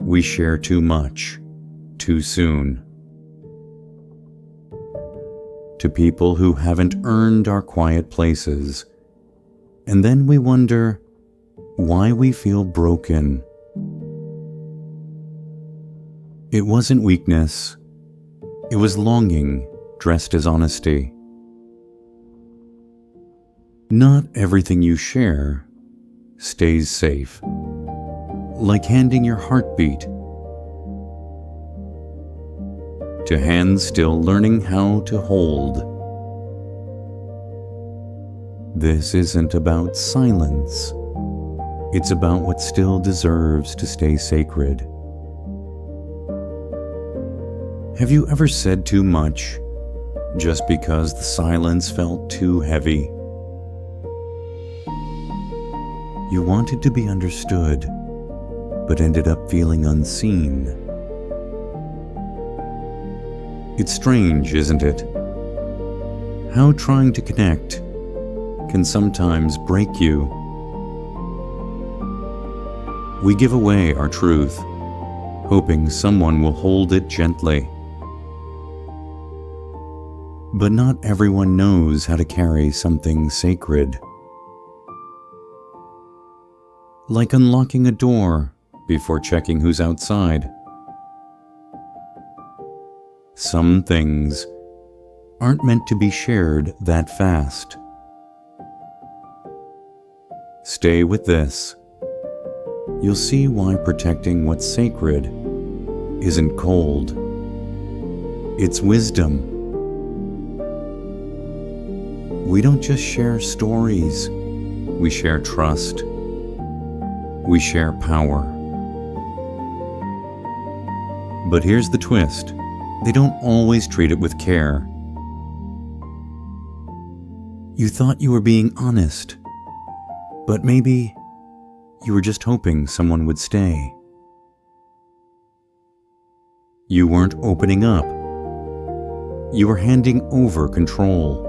we share too much, too soon. To people who haven't earned our quiet places, and then we wonder why we feel broken. It wasn't weakness, it was longing dressed as honesty. Not everything you share stays safe, like handing your heartbeat to hands still learning how to hold. This isn't about silence. It's about what still deserves to stay sacred. Have you ever said too much just because the silence felt too heavy? You wanted to be understood, but ended up feeling unseen. It's strange, isn't it? How trying to connect can sometimes break you. We give away our truth, hoping someone will hold it gently. But not everyone knows how to carry something sacred. Like unlocking a door before checking who's outside. Some things aren't meant to be shared that fast. Stay with this. You'll see why protecting what's sacred isn't cold. It's wisdom. We don't just share stories, we share trust. We share power. But here's the twist. They don't always treat it with care. You thought you were being honest, but maybe you were just hoping someone would stay. You weren't opening up. You were handing over control.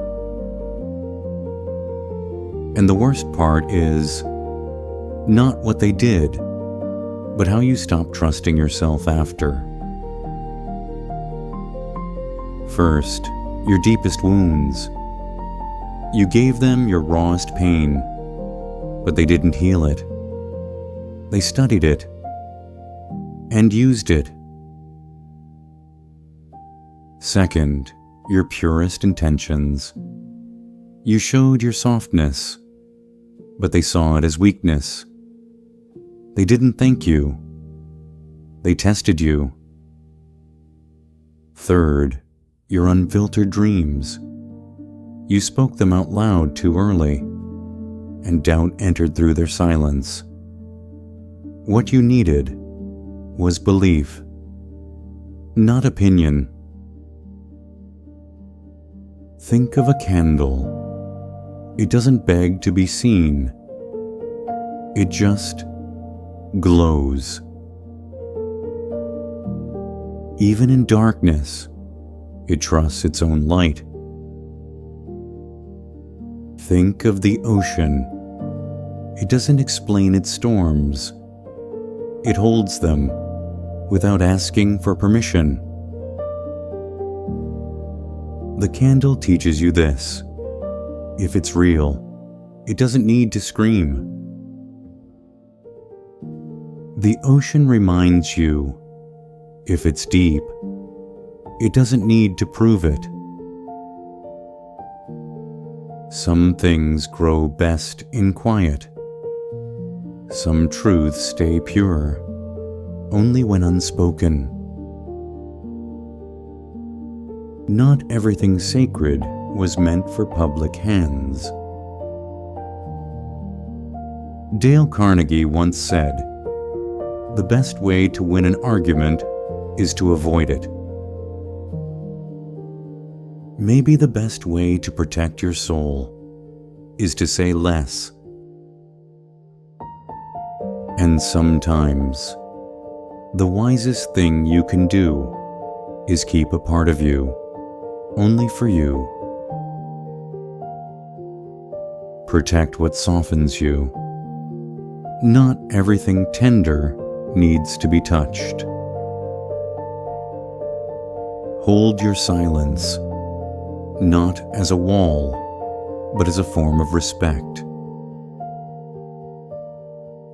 And the worst part is not what they did, but how you stopped trusting yourself after. First, your deepest wounds. You gave them your rawest pain, but they didn't heal it. They studied it and used it. Second, your purest intentions. You showed your softness, but they saw it as weakness. They didn't thank you. They tested you. Third, your unfiltered dreams. You spoke them out loud too early, and doubt entered through their silence. What you needed was belief, not opinion. Think of a candle. It doesn't beg to be seen. It just glows. Even in darkness, it trusts its own light. Think of the ocean. It doesn't explain its storms. It holds them without asking for permission. The candle teaches you this. If it's real, it doesn't need to scream. The ocean reminds you, if it's deep, it doesn't need to prove it. Some things grow best in quiet. Some truths stay pure, only when unspoken. Not everything sacred was meant for public hands. Dale Carnegie once said, "The best way to win an argument is to avoid it." Maybe the best way to protect your soul is to say less. And sometimes, the wisest thing you can do is keep a part of you, only for you. Protect what softens you. Not everything tender needs to be touched. Hold your silence, not as a wall, but as a form of respect.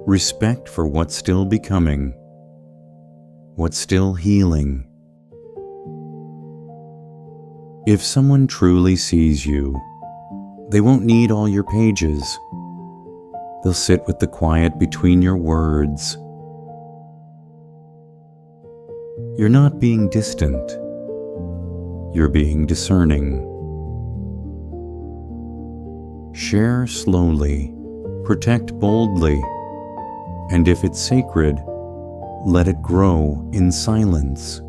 Respect for what's still becoming, what's still healing. If someone truly sees you, they won't need all your pages. They'll sit with the quiet between your words. You're not being distant. You're being discerning. Share slowly, protect boldly, and if it's sacred, let it grow in silence.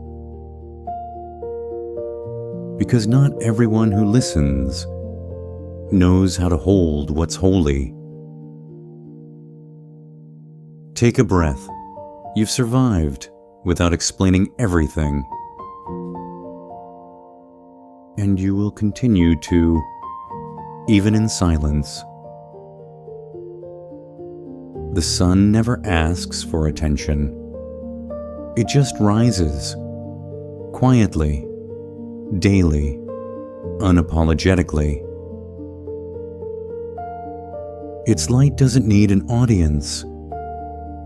Because not everyone who listens knows how to hold what's holy. Take a breath. You've survived without explaining everything. And you will continue to, even in silence. The sun never asks for attention. It just rises, quietly, daily, unapologetically. Its light doesn't need an audience.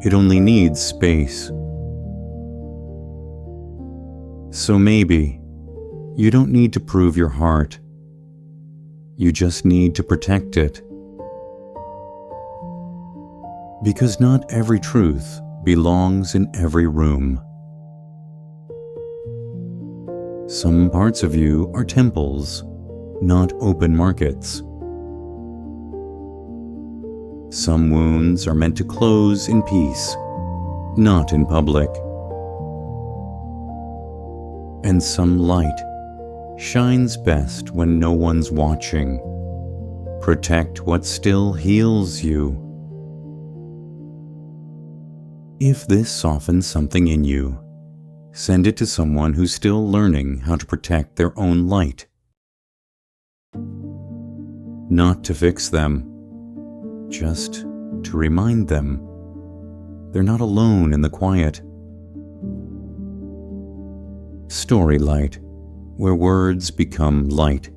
It only needs space. So maybe you don't need to prove your heart. You just need to protect it. Because not every truth belongs in every room. Some parts of you are temples, not open markets. Some wounds are meant to close in peace, not in public. And some light shines best when no one's watching. Protect what still heals you. If this softens something in you, send it to someone who's still learning how to protect their own light. Not to fix them, just to remind them they're not alone in the quiet. Storylight, where words become light.